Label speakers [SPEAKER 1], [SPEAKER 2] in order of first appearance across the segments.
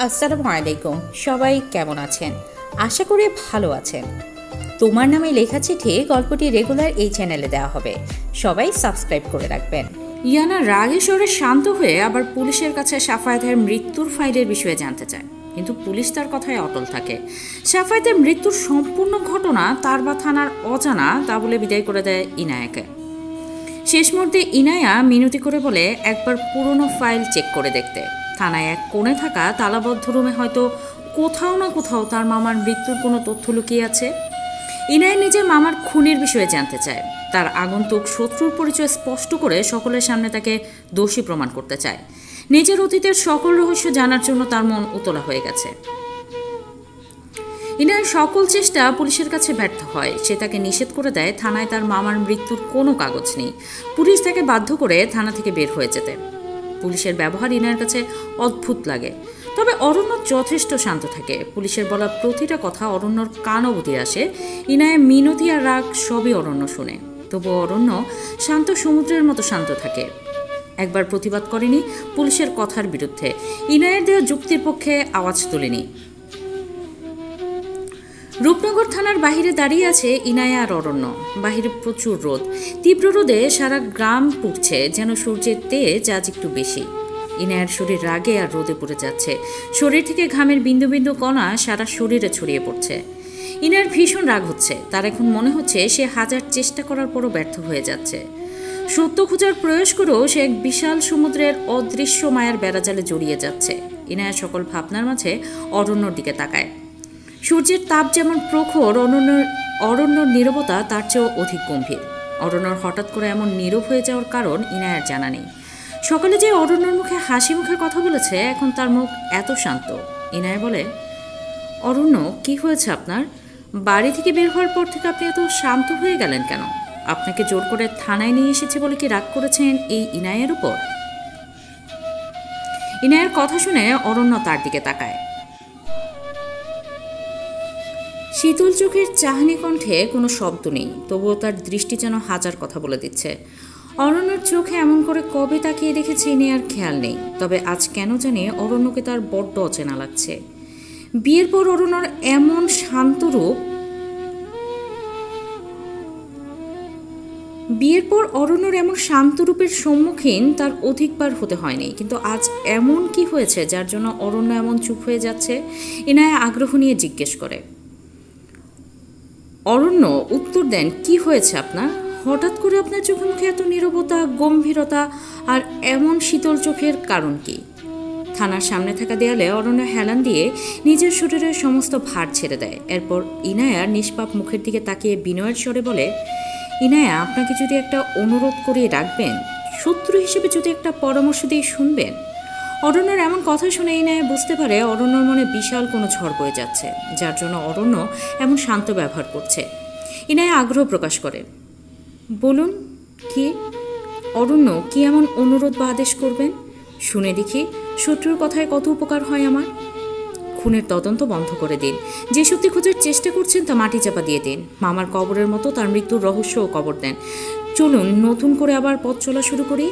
[SPEAKER 1] আসসালামু আলাইকুম। সবাই কেমন আছেন? আশা করি ভালো আছেন। তোমার নামে লেখা চিঠি গল্পটি রেগুলার এই চ্যানেলে দেওয়া হবে, সবাই সাবস্ক্রাইব করে রাখবেন।
[SPEAKER 2] ইয়ানা রাগে স্বরে শান্ত হয়ে আবার পুলিশের কাছে সাফায়েতের মৃত্যুর ফাইলের বিষয়ে জানতে চায়, কিন্তু পুলিশ তার কথায় অটল থাকে। সাফায়েতের মৃত্যুর সম্পূর্ণ ঘটনা তার বা থানার অজানা তা বলে বিদায় করে দেয় ইনায়াকে। শেষ মুহূর্তে ইনায়া মিনতি করে বলে একবার পুরনো ফাইল চেক করে দেখতে। থানায় এক কোণে থাকা তালাবদ্ধ রুমে হয়তো কোথাও না কোথাও তার মামার মৃত্যুর কোনো তথ্য লুকিয়ে আছে। ইনায়া নিজের মামার খুনের বিষয়ে জানতে চায়, তার আগন্তুক শত্রুর পরিচয় স্পষ্ট করে সকলের সামনে তাকে দোষী প্রমাণ করতে চায়। নিজের অতীতের সকল রহস্য জানার জন্য তার মন উতলা হয়ে গেছে। ইনার সকল চেষ্টা পুলিশের কাছে ব্যর্থ হয়। সে তাকে নিষেধ করে দেয়, থানায় তার মামার মৃত্যুর কোনো কাগজ নেই। পুলিশ তাকে বাধ্য করে থানা থেকে বের হয়ে যেতে। পুলিশের ব্যবহার ইনার কাছে অদ্ভুত লাগে, তবে অরণ্য যথেষ্ট শান্ত থাকে। পুলিশের বলা প্রতিটা কথা অরণ্যর কান অবধি আসে। ইনায় মিনতি আর রাগ সবই অরণ্য শুনে, তবু অরণ্য শান্ত সমুদ্রের মতো শান্ত থাকে। একবার প্রতিবাদ করেনি পুলিশের কথার বিরুদ্ধে, ইনায়ের দেওয়া যুক্তির পক্ষে আওয়াজ তোলেনি। রূপনগর থানার বাহিরে দাঁড়িয়ে আছে ইনায়া আর অরণ্য। বাহিরে প্রচুর রোদ, তীব্র রোদে সারা গ্রাম পুড়ছে, যেন সূর্যের তেজ আজ একটু বেশি। ইনায়ার শরীর রাগে আর রোদে পড়ে যাচ্ছে। শরীর থেকে ঘামের বিন্দু বিন্দু কণা সারা শরীরে ছড়িয়ে পড়ছে। ইনায়ার ভীষণ রাগ হচ্ছে। তার এখন মনে হচ্ছে সে হাজার চেষ্টা করার পরও ব্যর্থ হয়ে যাচ্ছে। সত্য খোঁজার প্রয়াস করেও সে এক বিশাল সমুদ্রের অদৃশ্য মায়ার বেড়াজালে জড়িয়ে যাচ্ছে। ইনায়া সকল ভাবনার মাঝে অরণ্যর দিকে তাকায়। সূর্যের তাপ যেমন প্রখর, অরণ্যর নীরবতা তার চেয়েও অধিক গম্ভীর। অরণ্যর হঠাৎ করে এমন নীরব হয়ে যাওয়ার কারণ ইনায়ার জানা নেই। সকালে যে অরণ্যর মুখে হাসি মুখে কথা বলেছে, এখন তার মুখ এত শান্ত। ইনায়া বলে, অরণ্য, কি হয়েছে আপনার? বাড়ি থেকে বের হওয়ার পর থেকে আপনি এত শান্ত হয়ে গেলেন কেন? আপনাকে জোর করে থানায় নিয়ে এসেছে বলে কি রাগ করেছেন এই ইনায়ের উপর? ইনায়ের কথা শুনে অরণ্য তার দিকে তাকায়। শীতল চোখের চাহনি কণ্ঠে কোনো শব্দ নেই, তবুও তার দৃষ্টি যেন হাজার কথা বলে দিচ্ছে। অরণ্যর চোখে এমন করে কবে তাকিয়ে দেখেছে ইনায়ার খেয়াল নেই, তবে আজ কেন জানি অরণ্যকে তার বড্ড অচেনা লাগছে। বিয়ের পর অরণ্যর এমন শান্ত রূপ, সম্মুখীন তার অধিকবার হতে হয়নি, কিন্তু আজ এমন কি হয়েছে যার জন্য অরণ্য এমন চুপ হয়ে যাচ্ছে? ইনায়া আগ্রহ নিয়ে জিজ্ঞেস করে। অরণ্য উত্তর দেন, কি হয়েছে আপনার? হঠাৎ করে আপনার চোখে মুখে এত নীরবতা, গম্ভীরতা আর এমন শীতল চোখের কারণ কি? থানার সামনে থাকা দেয়ালে অরণ্য হেলান দিয়ে নিজের শরীরের সমস্ত ভার ছেড়ে দেয়। এরপর ইনায়ার নিষ্পাপ মুখের দিকে তাকিয়ে বিনয়ের স্বরে বলে, ইনায়া, আপনাকে যদি একটা অনুরোধ করিয়ে রাখবেন, শত্রু হিসেবে যদি একটা পরামর্শ দিয়ে শুনবেন। অরণ্যর এমন কথা শুনে ইনায়া বুঝতে পারে অরণ্যর মনে বিশাল কোনো ঝড় বয়ে যাচ্ছে, যার জন্য অরণ্য এমন শান্ত ব্যবহার করছে। ইনায়া আগ্রহ প্রকাশ করে, বলুন কি? অরণ্য, কি এমন অনুরোধ বা আদেশ করবেন? শুনে দেখি শত্রুর কথায় কত উপকার হয় আমার। খুনের তদন্ত বন্ধ করে দিন। যে সত্যি খোঁজার চেষ্টা করছেন তা মাটি চাপা দিয়ে দিন। মামার কবরের মতো তার মৃত্যুর রহস্যও কবর দেন। চলুন নতুন করে আবার পথ চলা শুরু করি।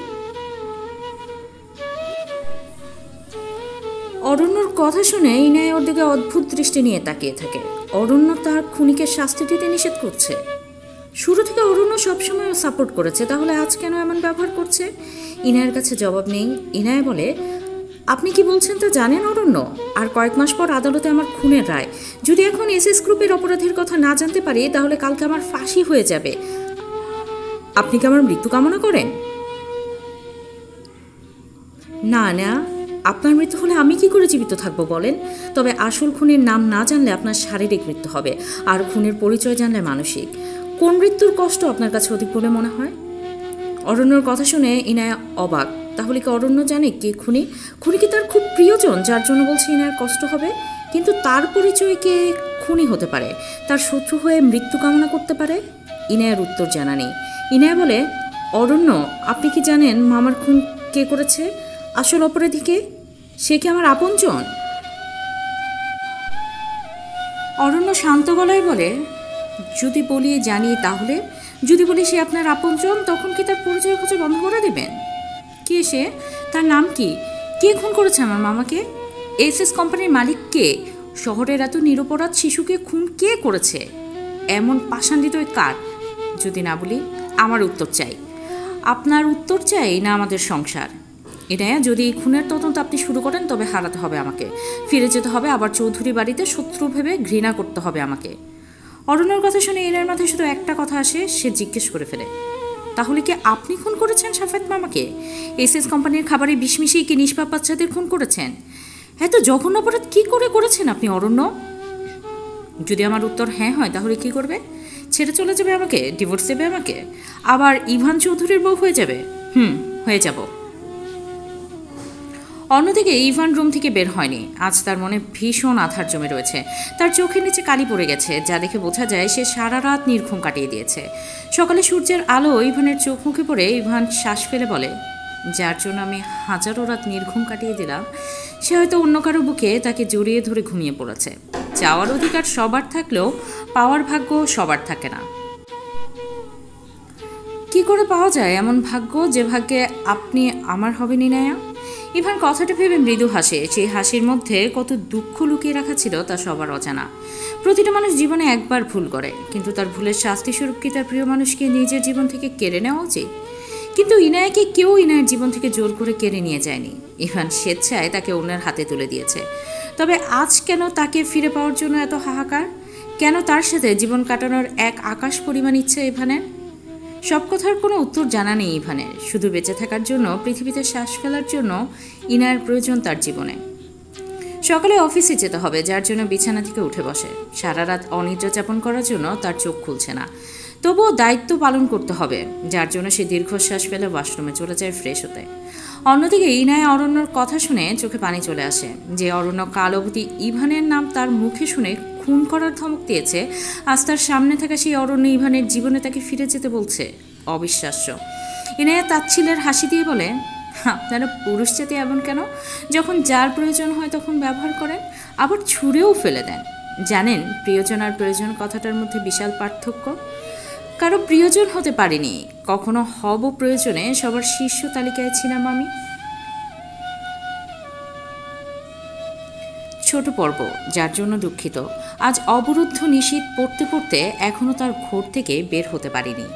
[SPEAKER 2] অরণ্যর কথা শুনে ইনায়া ওর দিকে অদ্ভুত দৃষ্টি নিয়ে তাকিয়ে থাকে। অরণ্য তার খুনিকে শাস্তি দিতে নিষেধ করছে। শুরু থেকে অরণ্য সবসময় সাপোর্ট করেছে, তাহলে আজ কেন এমন ব্যবহার করছে? ইনায়ের কাছে জবাব নেই। ইনায়া বলে, আপনি কি বলছেন তা জানেন অরণ্য? আর কয়েক মাস পর আদালতে আমার খুনের রায়। যদি এখন এসএস গ্রুপের অপরাধীর কথা না জানতে পারি, তাহলে কালকে আমার ফাঁসি হয়ে যাবে। আপনি কি আমার মৃত্যু কামনা করেন? না না, আপনার মৃত্যু হলে আমি কি করে জীবিত থাকবো বলেন? তবে আসল খুনের নাম না জানলে আপনার শারীরিক মৃত্যু হবে, আর খুনের পরিচয় জানলে মানসিক। কোন মৃত্যুর কষ্ট আপনার কাছে অধিক বলে মনে হয়? অরণ্যর কথা শুনে ইনায়া অবাক। তাহলে কি অরণ্য জানে কে খুনি? খুনি কি তার খুব প্রিয়জন, যার জন্য বলছে ইনায়ার কষ্ট হবে? কিন্তু তার পরিচয় কে খুনি হতে পারে? তার শত্রু হয়ে মৃত্যু কামনা করতে পারে? ইনায়ার উত্তর জানা নেই। ইনায়া বলে, অরণ্য, আপনি কি জানেন মামার খুন কে করেছে? আসল অপরাধী কে? সে কি আমার আপনজন? অরণ্য শান্ত গলায় বলে, যদি বলি জানি তাহলে? যদি বলি সে আপনার আপনজন, তখন কি তার পরিচয় খোঁজা বন্ধ করে দেবেন? কে সে? তার নাম কি? কে খুন করেছে আমার মামাকে? এসএস কোম্পানির মালিক কে? শহরের এত নিরপরাধ শিশুকে খুন কে করেছে? এমন পাষাণ্ডিত কার? যদি না বলি, আমার উত্তর চাই। আপনার উত্তর চাই না আমাদের সংসার? ইনায়া, যদি এই খুনের তদন্ত আপনি শুরু করেন তবে হারাতে হবে আমাকে, ফিরে যেতে হবে আবার চৌধুরী বাড়িতে, শত্রু ভেবে ঘৃণা করতে হবে আমাকে। অরণ্যর কথা শুনে ইনার মাথায় শুধু একটা কথা আসে, সে জিজ্ঞেস করে ফেলে, তাহলে কি আপনি খুন করেছেন সাফেদ মামাকে? এসএস কোম্পানির খাবারে বিষ মিশিয়ে কি নিষ্পাপ বাচ্চাদের খুন করেছেন? এত জঘন্য অপরাধ কি করে করেছেন আপনি অরণ্য? যদি আমার উত্তর হ্যাঁ হয় তাহলে কি করবে? ছেড়ে চলে যাবে আমাকে? ডিভোর্স দেবে আমাকে? আবার ইভান চৌধুরীর বউ হয়ে যাবে? হয়ে যাব। অন্যদিকে ইভান রুম থেকে বের হয়নি। আজ তার মনে ভীষণ আধার জমে রয়েছে। তার চোখের নিচে কালি পড়ে গেছে, যা দেখে বোঝা যায় সে সারা রাত নির্ঘুম কাটিয়ে দিয়েছে। সকালে সূর্যের আলো ইভানের চোখ মুখে পড়ে ইভান শ্বাস ফেলে বলে, যার জন্য আমি হাজারো রাত নির্ঘুম কাটিয়ে দিলাম, সে হয়তো অন্য কারো বুকে তাকে জড়িয়ে ধরে ঘুমিয়ে পড়েছে। চাওয়ার অধিকার সবার থাকলেও পাওয়ার ভাগ্য সবার থাকে না। কি করে পাওয়া যায় এমন ভাগ্য যে ভাগ্যে আপনি আমার হবেন ইনায়া? ইভান কথাটা ভেবে মৃদু হাসে। সেই হাসির মধ্যে কত দুঃখ লুকিয়ে রাখা ছিল তা সবার অজানা। প্রতিটা মানুষ জীবনে একবার ভুল করে, কিন্তু তার ভুলের শাস্তি স্বরূপ কি তার প্রিয় মানুষকে নিজের জীবন থেকে কেড়ে নেওয়া উচিত? কিন্তু ইনায়াকে কেউ ইনায়ের জীবন থেকে জোর করে কেড়ে নিয়ে যায়নি। ইভান স্বেচ্ছায় তাকে অন্যের হাতে তুলে দিয়েছে। তবে আজ কেন তাকে ফিরে পাওয়ার জন্য এত হাহাকার? কেন তার সাথে জীবন কাটানোর এক আকাশ পরিমাণ ইচ্ছে ইভানের? সব কথার কোনো উত্তর জানা নেই ইভানের। শুধু বেঁচে থাকার জন্য, পৃথিবীতে শ্বাস ফেলার জন্য ইনায়ের প্রয়োজন তার জীবনে। সকালে অফিসে যেতে হবে, যার জন্য বিছানা থেকে উঠে বসে। সারা রাত অনিদ্রা যাপন করার জন্য তার চোখ খুলছে না। তবুও দায়িত্ব পালন করতে হবে, যার জন্য সে দীর্ঘশ্বাস ফেলে ওয়াশরুমে চলে যায় ফ্রেশ হতে। অন্যদিকে ইনায়া অরণ্যর কথা শুনে চোখে পানি চলে আসে। যে অরণ্য কাল অবধি ইভানের নাম তার মুখে শুনে খুন করার ধমক দিয়েছে, আজ তার সামনে থাকা সেই অরণ্য ইভানের জীবনে তাকে ফিরে যেতে বলছে। অবিশ্বাস্য। ইনায়া তাচ্ছিলের হাসি দিয়ে বলে, আপনারা পুরুষ জাতি এমন কেন? যখন যার প্রয়োজন হয় তখন ব্যবহার করেন, আবার ছুঁড়েও ফেলে দেন। জানেন, প্রিয়জন আর প্রয়োজন কথাটার মধ্যে বিশাল পার্থক্য। কারো প্রিয়জন হতে পারিনি, কখনো হব প্রয়োজনে সবার শীর্ষ তালিকায় ছিলাম আমি। ছোট পর্ব, যার জন্য দুঃখিত। আজ অবরুদ্ধ নিশীথ পড়তে পড়তে এখনো তার ঘোর থেকে বের হতে পারিনি।